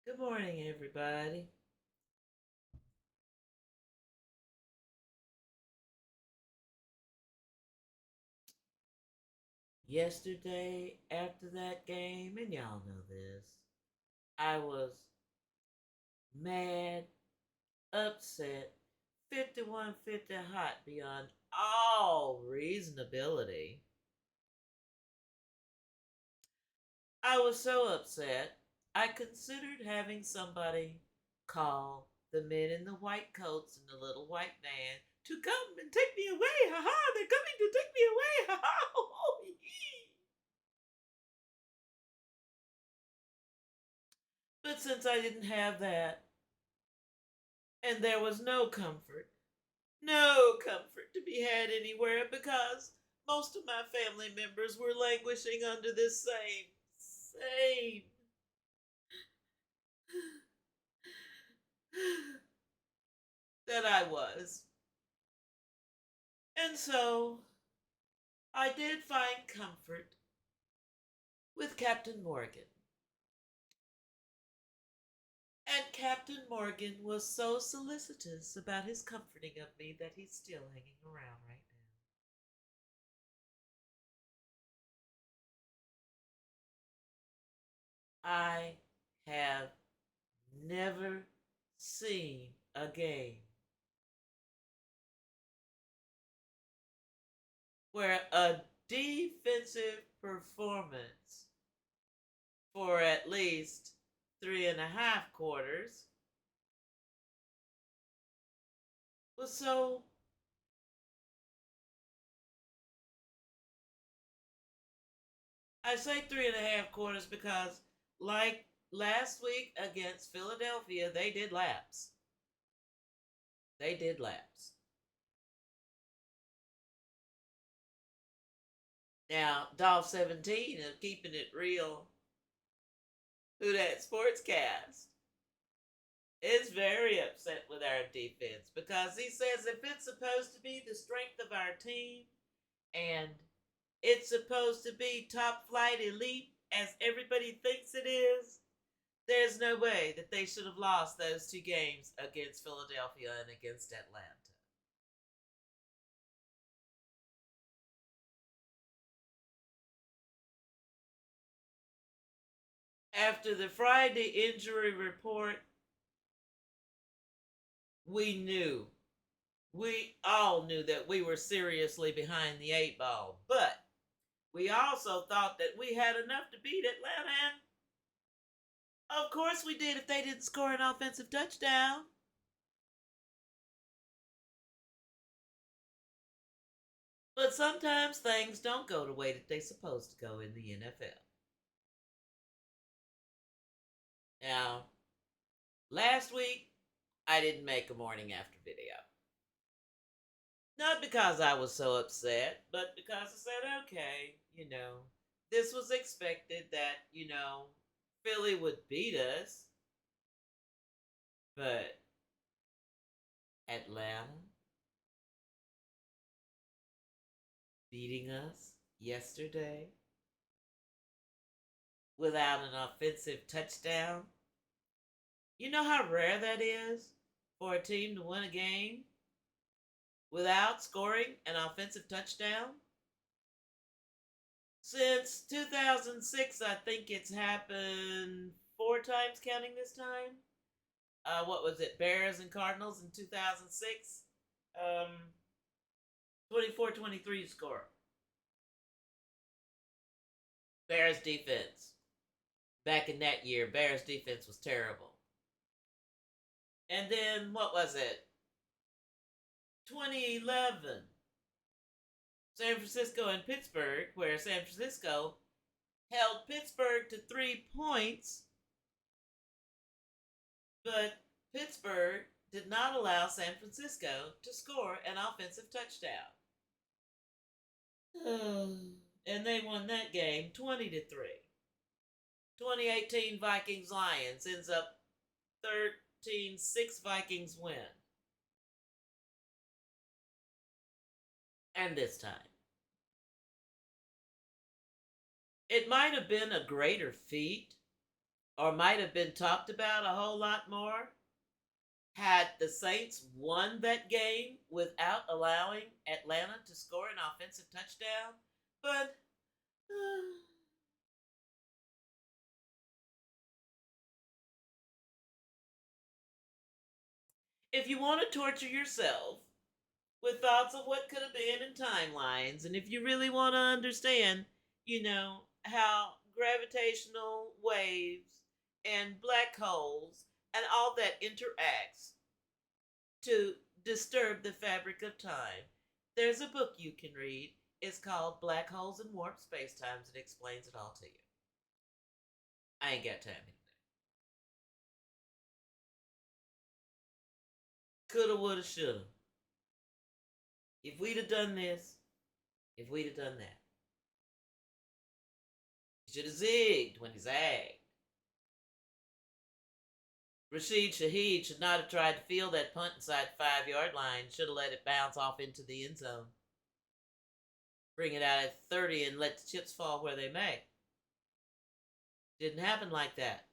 Good morning, everybody. Yesterday, after that game, and y'all know this, I was mad, upset, 5150 hot beyond all reasonability. I was so upset, I considered having somebody call the men in the white coats and the little white van to come and take me away. Ha ha, they're coming to take me away. Ha ha, oh, yee. But since I didn't have that, and there was no comfort to be had anywhere because most of my family members were languishing under this same that I was. And so I did find comfort with Captain Morgan. And Captain Morgan was so solicitous about his comforting of me that he's still hanging around right now. I have never seen a game where a defensive performance for at least 3.5 quarters was so. I say 3.5 quarters because, like last week against Philadelphia, they did laps. They did laps. Now, Dolph 17 of keeping it real, who that sportscast, is very upset with our defense because he says if it's supposed to be the strength of our team and it's supposed to be top flight elite as everybody thinks it is, there's no way that they should have lost those two games against Philadelphia and against Atlanta. After the Friday injury report, we knew, we all knew that we were seriously behind the eight ball, but we also thought that we had enough to beat Atlanta, and of course we did if they didn't score an offensive touchdown. But sometimes things don't go the way that they're supposed to go in the NFL. Now, last week, I didn't make a morning after video. Not because I was so upset, but because I said, okay, this was expected that, Philly would beat us, but Atlanta beating us yesterday without an offensive touchdown. You know how rare that is for a team to win a game without scoring an offensive touchdown? Since 2006, I think it's happened 4 times, counting this time. What was it? Bears and Cardinals in 2006. 24-23 score. Bears defense. Back in that year, Bears defense was terrible. And then, what was it? 2011. San Francisco and Pittsburgh, where San Francisco held Pittsburgh to 3 points, but Pittsburgh did not allow San Francisco to score an offensive touchdown. And they won that game 20-3. 2018 Vikings Lions ends up 13-6 Vikings win. And this time, it might have been a greater feat or might have been talked about a whole lot more had the Saints won that game without allowing Atlanta to score an offensive touchdown. But if you want to torture yourself with thoughts of what could have been in timelines, and if you really want to understand, how gravitational waves and black holes and all that interacts to disturb the fabric of time, there's a book you can read. It's called Black Holes and Warp Space Times. It explains it all to you. I ain't got time anyway. Coulda, woulda, shoulda. If we'd have done this, if we'd have done that, he should have zigged when he zagged. Rashid Shaheed should not have tried to field that punt inside the 5 yard line. Should have let it bounce off into the end zone. Bring it out at 30 and let the chips fall where they may. Didn't happen like that.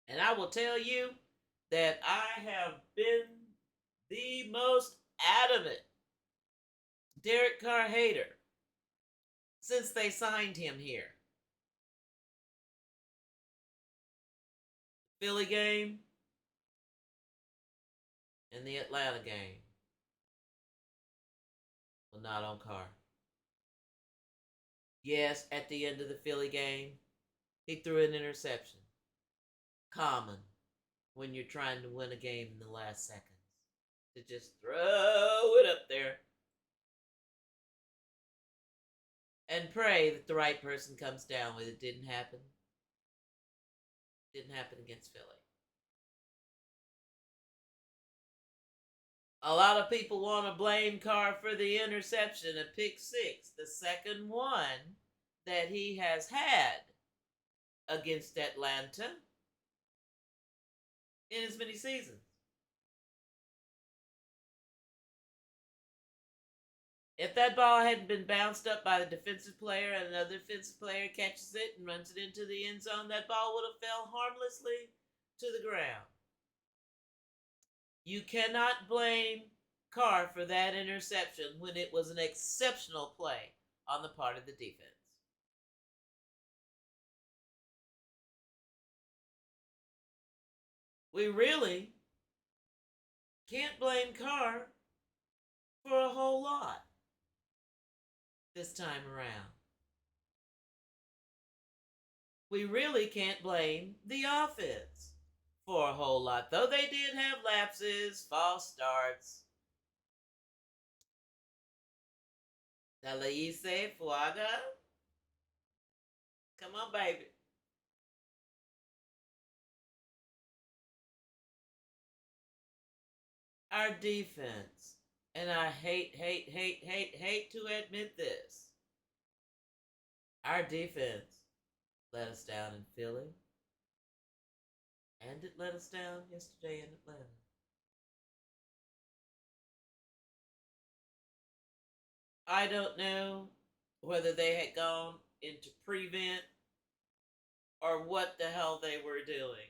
And I will tell you that I have been the most adamant Derek Carr hater since they signed him here. Philly game and the Atlanta game. Well, not on Carr. Yes, at the end of the Philly game, he threw an interception. Common when you're trying to win a game in the last seconds. To just throw it up there and pray that the right person comes down with it. Didn't happen. Didn't happen against Philly. A lot of people want to blame Carr for the interception of pick six, the second one that he has had against Atlanta in as many seasons. If that ball hadn't been bounced up by the defensive player and another defensive player catches it and runs it into the end zone, that ball would have fell harmlessly to the ground. You cannot blame Carr for that interception when it was an exceptional play on the part of the defense. We really can't blame Carr for a whole lot this time around. We really can't blame the offense for a whole lot, though they did have lapses, false starts. Dalaise Fuaga. Come on, baby. Our defense, and I hate to admit this, our defense let us down in Philly, and it let us down yesterday in Atlanta. I don't know whether they had gone into prevent or what the hell they were doing,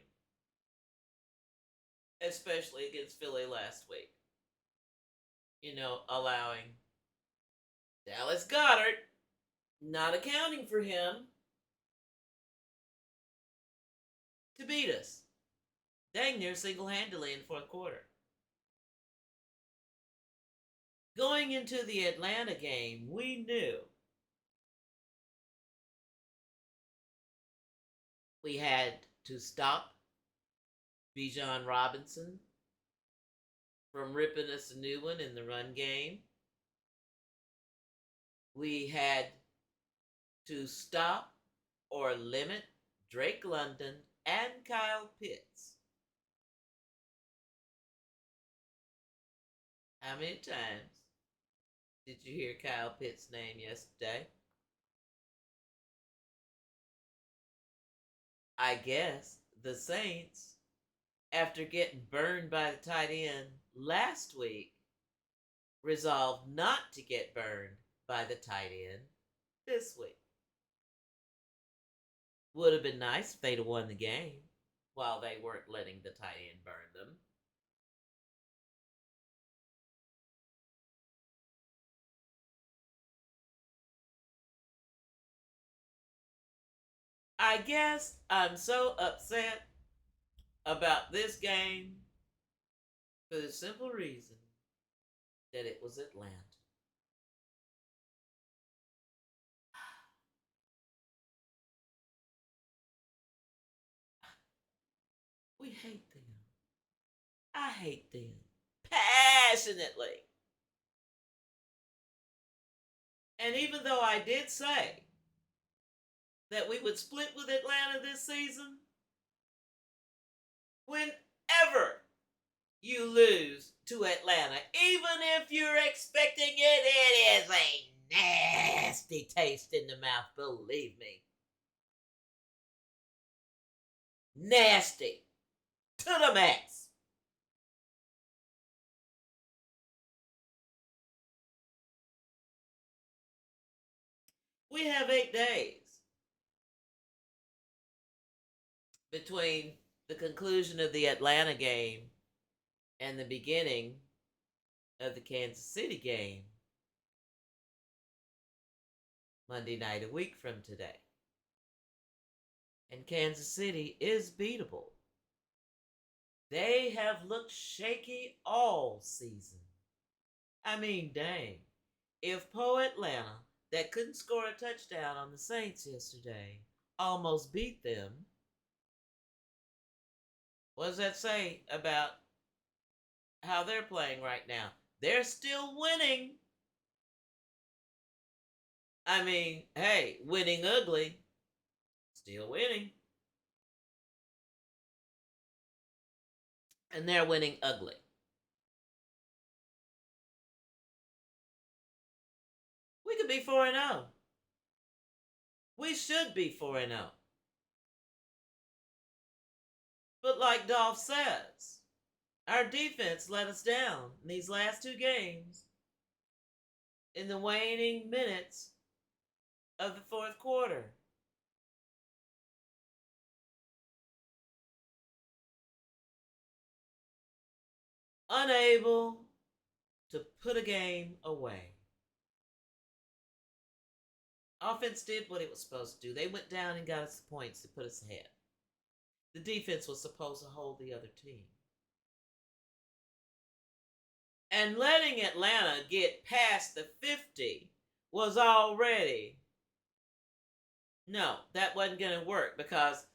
especially against Philly last week. Allowing Dallas Goedert, not accounting for him, to beat us dang near single handedly in the fourth quarter. Going into the Atlanta game, we knew we had to stop Bijan Robinson from ripping us a new one in the run game. We had to stop or limit Drake London and Kyle Pitts. How many times did you hear Kyle Pitts' name yesterday? I guess the Saints, after getting burned by the tight end last week, resolved not to get burned by the tight end this week. Would have been nice if they'd have won the game while they weren't letting the tight end burn them. I guess I'm so upset about this game for the simple reason that it was Atlanta. We hate them. I hate them passionately. And even though I did say that we would split with Atlanta this season, whenever you lose to Atlanta, even if you're expecting it, it is a nasty taste in the mouth, believe me. Nasty to the max. We have 8 days between the conclusion of the Atlanta game and the beginning of the Kansas City game Monday night, a week from today. And Kansas City is beatable. They have looked shaky all season. I mean, dang. If Poe Atlanta, that couldn't score a touchdown on the Saints yesterday, almost beat them, what does that say about how they're playing right now? They're still winning. I mean, hey, winning ugly, still winning. And they're winning ugly. We could be 4-0. We should be 4-0. But like Dolph says, our defense let us down in these last 2 games in the waning minutes of the fourth quarter. Unable to put a game away. Offense did what it was supposed to do. They went down and got us the points to put us ahead. The defense was supposed to hold the other team. And letting Atlanta get past the 50 was already, no, that wasn't going to work because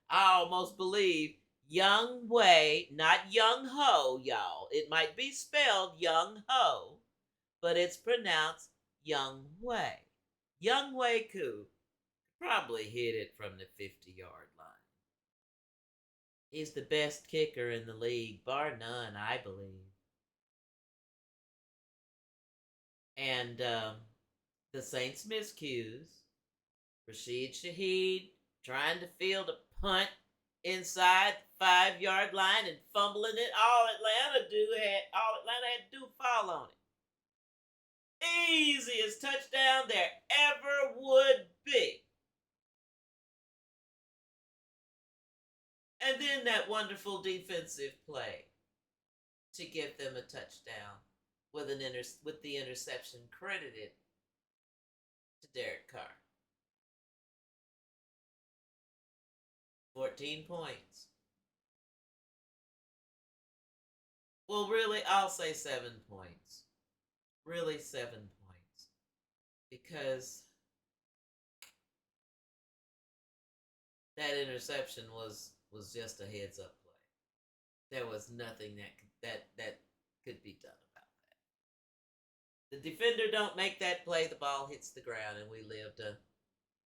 I almost believe Young Wei, not Young Ho, y'all. It might be spelled Young Ho, but it's pronounced Young Wei. Young Wei Koo probably hit it from the 50-yard line. He's the best kicker in the league, bar none, I believe. And the Saints miscues. Rashid Shaheed trying to field a punt inside the 5-yard line and fumbling it. All Atlanta had to do fall on it. Easiest touchdown there ever would be. And then that wonderful defensive play to give them a touchdown with the interception credited to Derek Carr. 14 points. Well, really, I'll say 7 points. Really, 7 points. Because that interception was just a heads up play. There was nothing that could be done about that. The defender don't make that play, the ball hits the ground, and we live to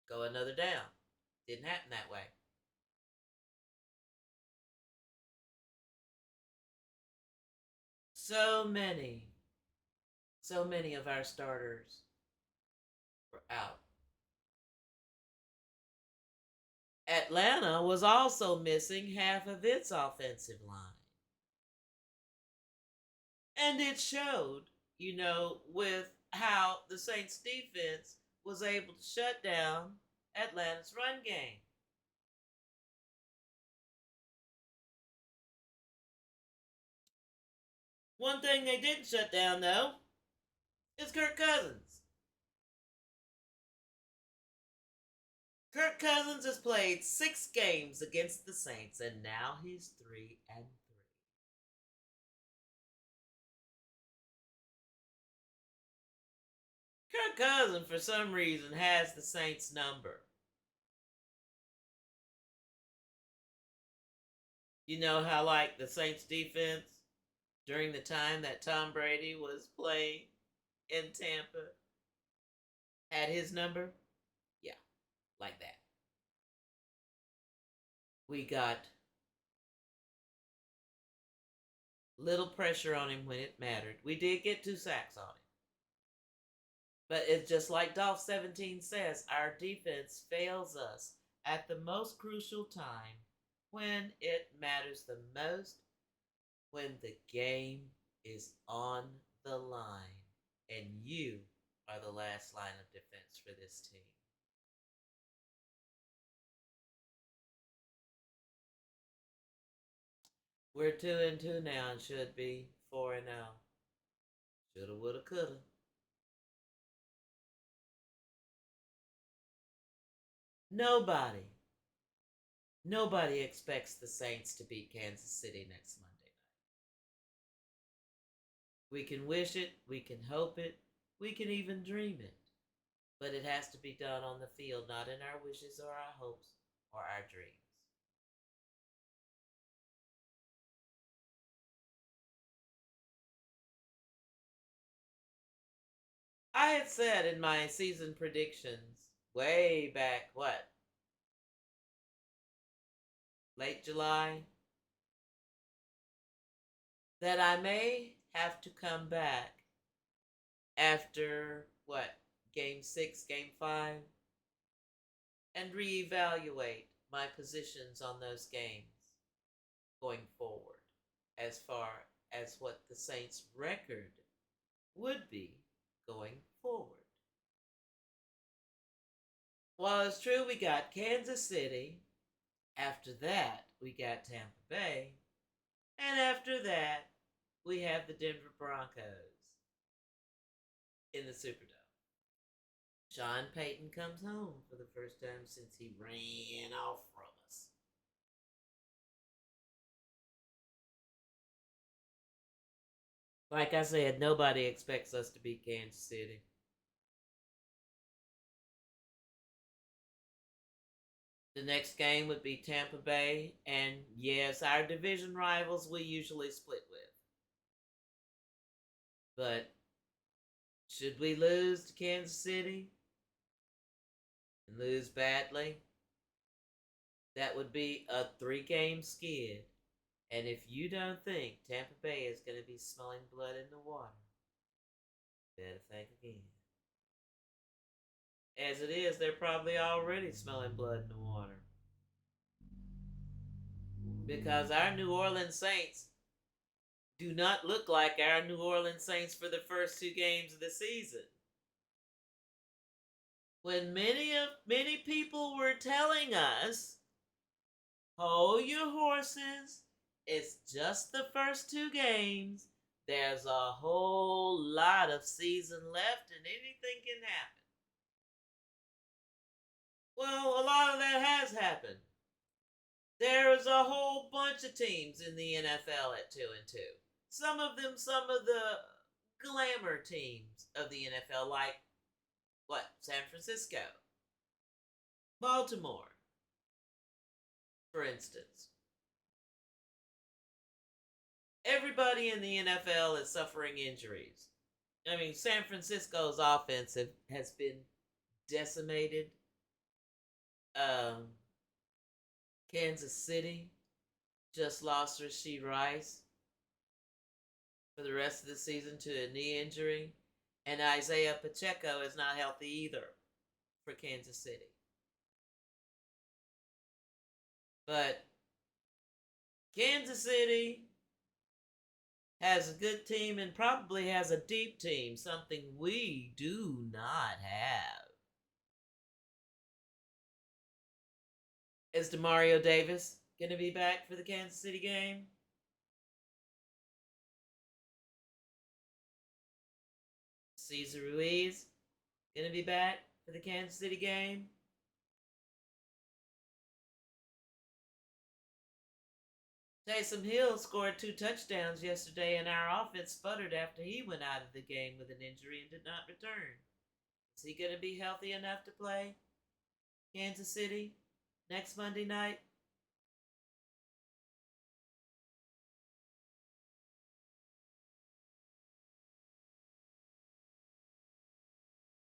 go another down. Didn't happen that way. So many of our starters were out. Atlanta was also missing half of its offensive line. And it showed, with how the Saints defense was able to shut down Atlanta's run game. One thing they didn't shut down, though, is Kirk Cousins. Kirk Cousins has played 6 games against the Saints, and now he's 3-3. Kirk Cousins, for some reason, has the Saints' number. You know how, like, the Saints defense during the time that Tom Brady was playing in Tampa had his number? Yeah, like that. We got little pressure on him when it mattered. We did get 2 sacks on him. But it's just like Dolph 17 says, our defense fails us at the most crucial time when it matters the most, when the game is on the line and you are the last line of defense for this team. We're 2-2 now and should be 4-0. Shoulda, woulda, coulda. Nobody, nobody expects the Saints to beat Kansas City next Monday night. We can wish it, we can hope it, we can even dream it. But it has to be done on the field, not in our wishes or our hopes or our dreams. I had said in my season predictions way back, what, late July, that I may have to come back after, what, game 6, game 5, and reevaluate my positions on those games going forward as far as what the Saints' record would be going forward. Well, it's true we got Kansas City. After that, we got Tampa Bay. And after that, we have the Denver Broncos in the Superdome. Sean Payton comes home for the first time since he ran off from us. Like I said, nobody expects us to beat Kansas City. The next game would be Tampa Bay, and yes, our division rivals we usually split with. But should we lose to Kansas City and lose badly, that would be a 3-game skid. And if you don't think Tampa Bay is going to be smelling blood in the water, better think again. As it is, they're probably already smelling blood in the water. Because our New Orleans Saints do not look like our New Orleans Saints for the first 2 games of the season. When many people were telling us, hold your horses, it's just the first 2 games, there's a whole lot of season left and anything can happen. Well, a lot of that has happened. There's a whole bunch of teams in the NFL at 2-2. Some of them, some of the glamour teams of the NFL, like what? San Francisco, Baltimore, for instance. Everybody in the NFL is suffering injuries. I mean, San Francisco's offense has been decimated. Um, Kansas City just lost Rashee Rice for the rest of the season to a knee injury. And Isaiah Pacheco is not healthy either for Kansas City. But Kansas City has a good team and probably has a deep team, something we do not have. Is Demario Davis going to be back for the Kansas City game? Cesar Ruiz going to be back for the Kansas City game. Taysom Hill scored 2 touchdowns yesterday, and our offense sputtered after he went out of the game with an injury and did not return. Is he going to be healthy enough to play Kansas City next Monday night?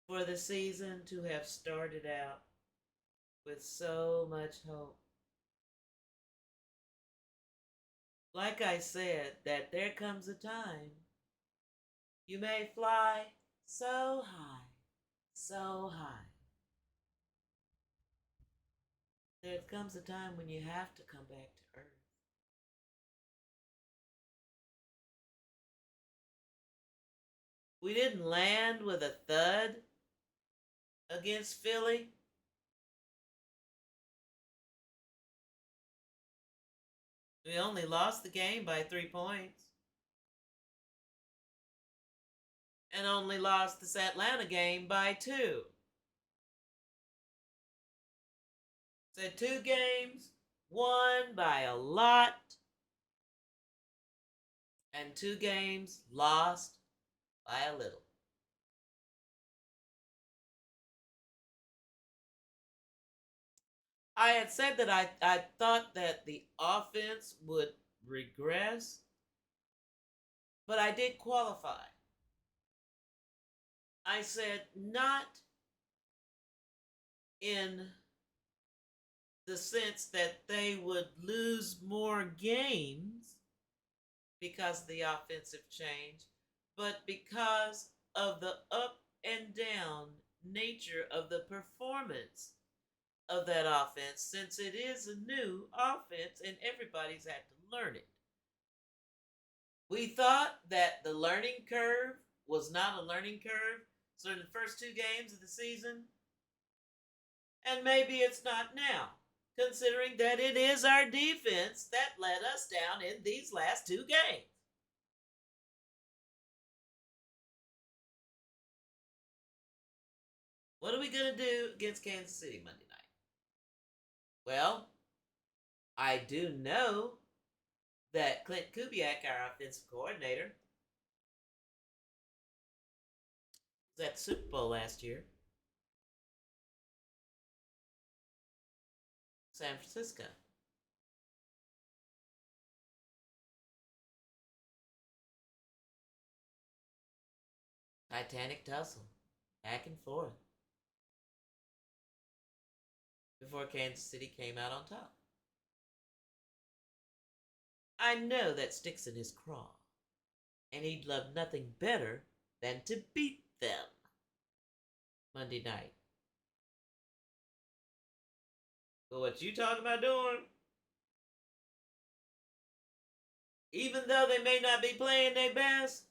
For the season to have started out with so much hope. Like I said, that there comes a time you may fly so high, so high. There comes a time when you have to come back to earth. We didn't land with a thud against Philly. We only lost the game by 3 points. And only lost this Atlanta game by 2. So 2 games won by a lot, and 2 games lost by a little. I had said that I thought that the offense would regress, but I did qualify. I said not in the sense that they would lose more games because of the offensive change, but because of the up and down nature of the performance of that offense, since it is a new offense and everybody's had to learn it. We thought that the learning curve was not a learning curve, so in the first 2 games of the season, and maybe it's not now, considering that it is our defense that let us down in these last 2 games. What are we going to do against Kansas City Monday night? Well, I do know that Clint Kubiak, our offensive coordinator, was at the Super Bowl last year. San Francisco. Titanic tussle. Back and forth. Before Kansas City came out on top. I know that sticks in his craw, and he'd love nothing better than to beat them Monday night. But what you talking about doing? Even though they may not be playing their best,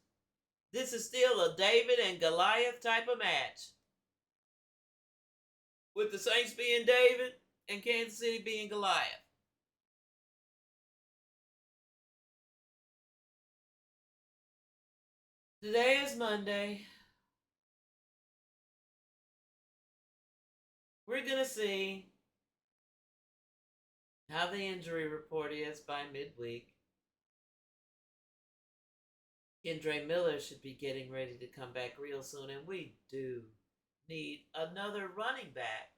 this is still a David and Goliath type of match. With the Saints being David and Kansas City being Goliath. Today is Monday. We're going to see how the injury report is by midweek. Kendre Miller should be getting ready to come back real soon, and we do need another running back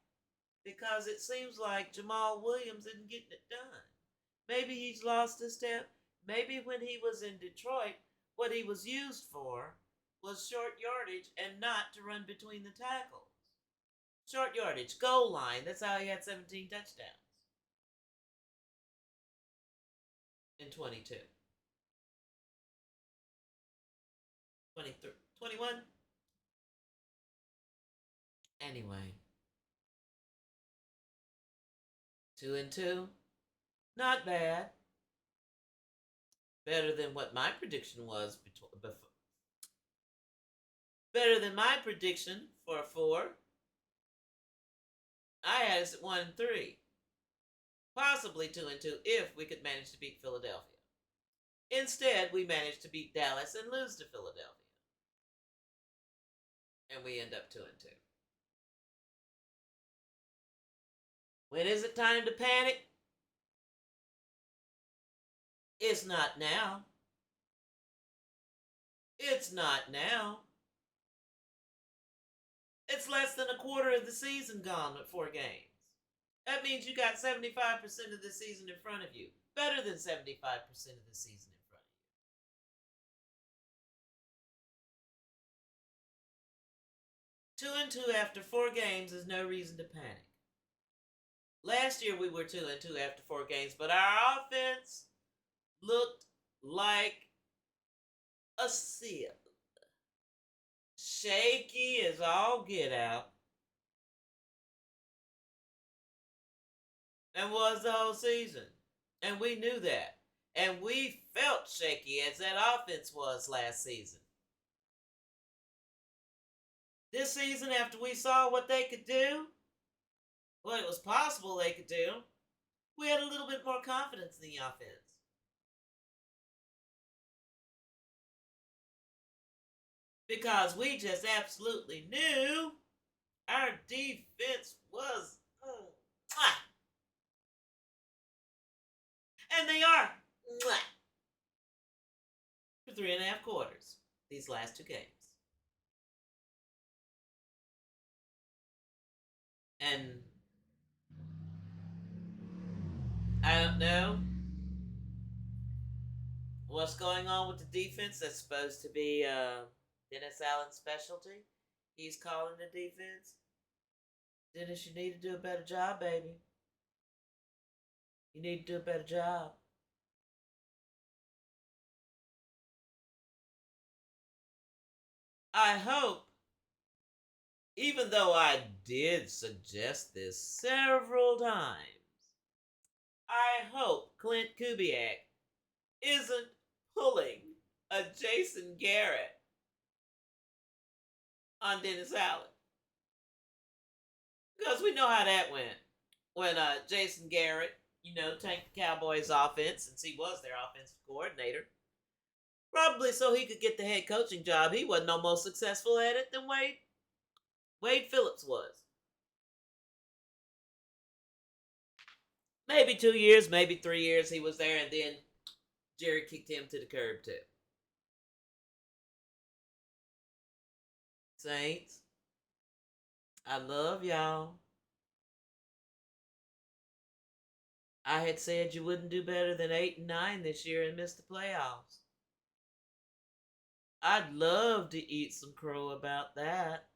because it seems like Jamal Williams isn't getting it done. Maybe he's lost a step. Maybe when he was in Detroit, what he was used for was short yardage and not to run between the tackles. Short yardage, goal line. That's how he had 17 touchdowns in 22. 23, 21. Anyway, 2-2. Not bad. Better than what my prediction was before. Better than my prediction for a 4. I had us at 1-3. Possibly 2-2 if we could manage to beat Philadelphia. Instead, we managed to beat Dallas and lose to Philadelphia. and we end up 2-2. When is it time to panic? It's not now. It's not now. It's less than a quarter of the season gone with 4 games. That means you got 75% of the season in front of you. Better than 75% of the season in front of you. 2-2 after 4 games is no reason to panic. Last year we were 2-2 after 4 games, but our offense looked like a sieve. Shaky as all get out. And was the whole season. And we knew that. And we felt shaky as that offense was last season. This season, after we saw what they could do, what it was possible they could do, we had a little bit more confidence in the offense. Because we just absolutely knew our defense was. And they are. For 3.5 quarters, these last 2 games. And I don't know what's going on with the defense. That's supposed to be Dennis Allen's specialty. He's calling the defense. Dennis, you need to do a better job, baby. You need to do a better job. I hope, even though I did suggest this several times, I hope Clint Kubiak isn't pulling a Jason Garrett on Dennis Allen. Because we know how that went. When Jason Garrett, tanked the Cowboys' offense since he was their offensive coordinator. Probably so he could get the head coaching job. He wasn't no more successful at it than Wade Phillips was. Maybe 2 years, maybe 3 years he was there, and then Jerry kicked him to the curb too. Saints, I love y'all. I had said you wouldn't do better than 8-9 this year and miss the playoffs. I'd love to eat some crow about that.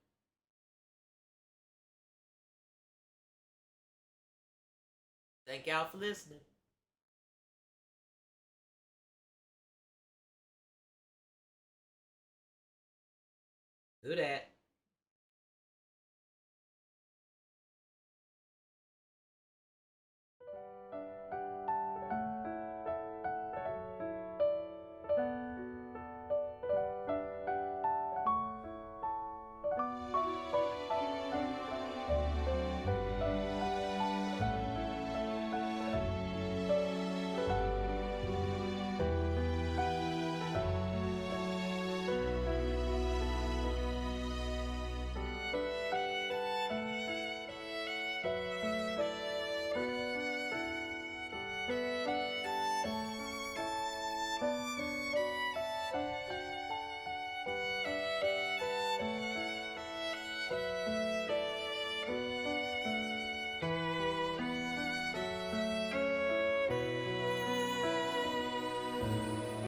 Thank y'all for listening. Who dat?